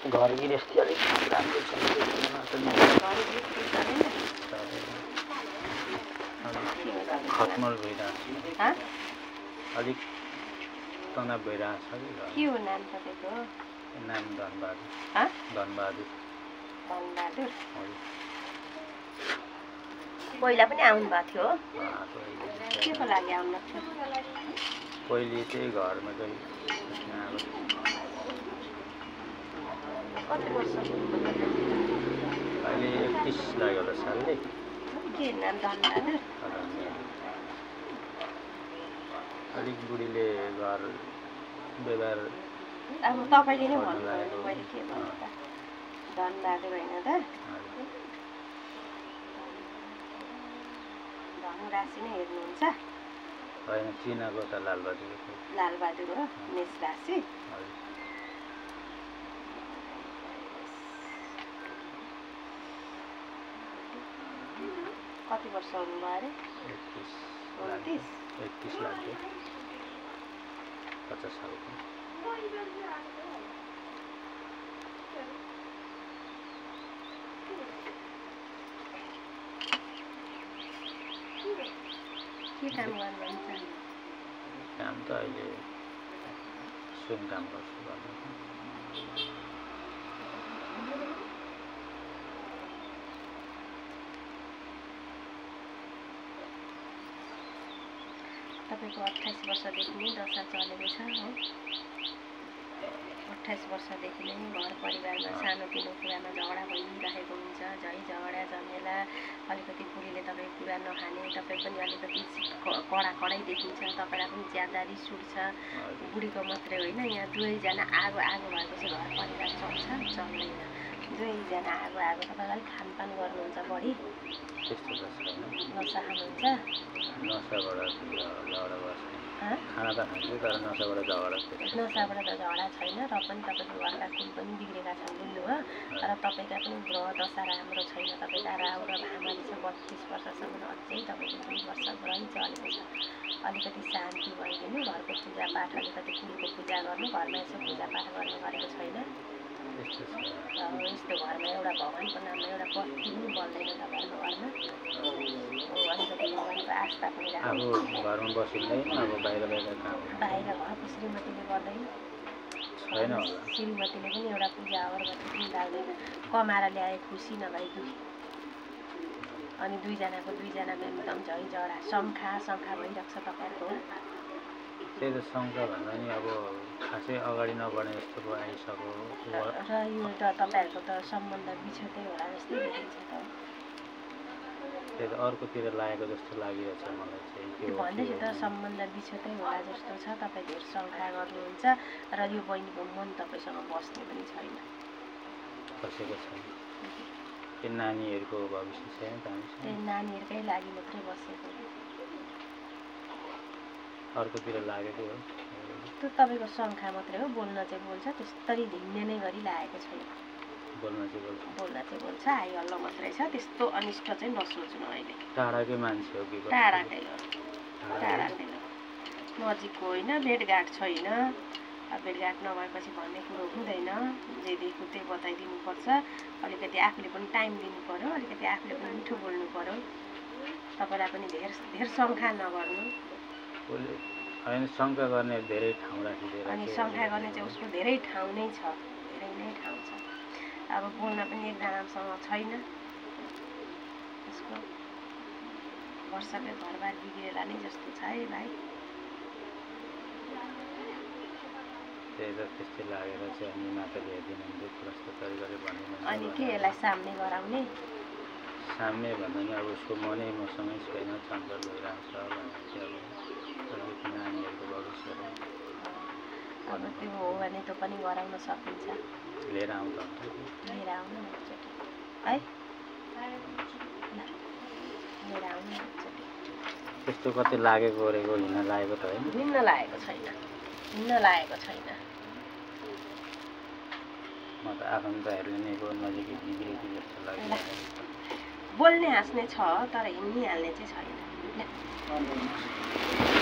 घर गृहस्थी अलिक राम्रो छ खटमल भइरहेको छ अलिक तनाव भइरहेको छ के हो नाम तपाईँको? नाम धनबहादुर। धनबहादुर। धनबहादुर पहिला पनि आउनु भएको थियो? के को लागि आउनु भएको थियो? पहिले चाहिँ घरमा चाहिँ कति वर्ष अहिले 31 लाग्यो होला सालले। के नाम? धनबहादुर। अलिक बुढीले घर व्यवहार अब तपाईँले नै भन्नुभयो मैले के भन्नु त? धनबहादुर होइन त? धनराशि नै हेर्नुहुन्छ? होइन चिनाको त लालबहादुर। लालबहादुर हो मेष राशि। कति वर्ष हुनुभयो अरे? 31 लाग्यो 50 सालको। के काम गर्नुहुन्छ? काम त अहिले स्वयं काम गर्छु भन्नु। तपाईँको 28 वर्षदेखि नै दशा चलेको छ हो? 28 वर्षदेखि नै घर परिवारमा सानोतिनो कुरामा झगडा भइरहेको हुन्छ। झै झगडा झमेला, अलिकति बुढीले तपाईँ कुरा नखाने, तपाईँ पनि अलिकति कडै देखिन्छ, तपाईँलाई पनि ज्यादा रिस उठ्छ। बुढीको मात्रै होइन, यहाँ दुवैजना आगो भएपछि घर परिवार चल्छ चल्दैन? दुवैजना आगो तपाईँ अलिक खानपान गर्नुहुन्छ बढी? त्यस्तो त छैन। नसा खानुहुन्छ? नसाबाट झगडा गर्छ। खाना त खान्छु तर नसाबाट झगडा छैन। नसाबाट त झगडा छैन र पनि तपाईँको घरका कुल पनि बिग्रेका छन् बुझ्नुभयो? तर तपाईँका पनि ग्रह दशा राम्रो छैन। तपाईँका राहु र भामाले चाहिँ 32 वर्षसम्म अझै तपाईँको 2 वर्ष ग्रही चलेको छ। अलिकति शान्ति भइदिनु, घरको पूजापाठ अलिकति कुलको पूजा गर्नु, घरमा यसो पूजापाठ गर्नु गरेको छैन? यस्तो घरमा एउटा भगवान्को नाममा एउटा बत्ती पनि बल्दैन तपाईँहरूको घरमा? अलिकति भगवान्को आस्था पनि राख्नु। अब घरमा बसिँदैन, अब बाहिर काम बाहिर घरको श्रीमतीले गर्दैन? छैन होला। श्रीमतीले पनि एउटा पूजा अगरबत्ती पनि लाग्दैन। कमाएर ल्याए खुसी नभए दुखी। अनि दुईजनाको एकदम झै झगडा शङ्खा भइरहेको छ तपाईँहरूको? त्यही त शङ्का भन्दा नि अब खासै अगाडि नबढ्ने जस्तो पो आइसक्यो। र यो त तपाईँहरूको त सम्बन्ध बिछोतै होला जस्तै देखिन्छ त। त्यही त अर्कोतिर लागेको जस्तो लागिरहेछ मलाई चाहिँ। त्यो भन्दैछु त सम्बन्ध बिछोतै होला जस्तो छ। तपाईँ धेर शङ्का गर्नुहुन्छ र यो बहिनीको मन तपाईँसँग बस्ने पनि छैन। बसेको छैन। त्यो नानीहरूको भविष्य छैन त हामीसँग। त्यही नानीहरूकै लागि मात्रै बसेको। अर्कोतिर लागेको हो। त्यो तपाईँको शङ्का मात्रै हो। बोल्न चाहिँ बोल्छ, त्यस्तरी ढिङ्ने नै गरी लागेको छैन। बोल्न चाहिँ बोल्छ आइहल्लो मात्रै छ। त्यस्तो अनिष्ट चाहिँ नसोच्नु अहिले। टाढाकै मान्छे हो कि? टाढाकै हो। नजिकको होइन, भेटघाट छैन। भेटघाट नभएपछि भन्ने कुरो हुँदैन। जे देख्यो त्यही बताइदिनुपर्छ। अलिकति आफूले पनि टाइम दिनु पर्यो, अलिकति आफूले पनि मिठो बोल्नु पर्यो। तपाईँलाई पनि धेर शङ्का नगर्नु। होइन शङ्का गर्ने धेरै ठाउँ राखिदिएर अनि शङ्का गर्ने चाहिँ उसको धेरै ठाउँ नै छ, धेरै नै ठाउँ छ। अब बोल्न पनि एकजनासँग छैन। उसको वर्षकै घरबार बिग्रेला नै जस्तो छ है भाइ। त्यही त त्यस्तै लागेर चाहिँ अनि माताले हेरिदिनुहुन्थ्यो प्रस्त तरिकाले भन्नु। अनि के यसलाई सामने गराउने? सामने भन्दा नि अब उसको मनै मसँगै छैन, चञ्चल भइरहेको छ भने चाहिँ अब नानीहरूको भविष्य अब त्यो हो भने त पनि गराउन सकिन्छ। लिएर आउँदा लिएर आउनु एकचोटि है, लिएर आउनु एकचोटि। त्यस्तो कतै लागेको गरेको हिँड्न लागेको त होइन? हिँड्न लागेको छैन, हिँड्न लागेको छैन। म त आफन्तहरूले नै नजिकै बिग्रेको जस्तो लाग्यो। बोल्ने हाँस्ने छ तर हिँड्ने हाल्ने चाहिँ छैन। गर्दैन।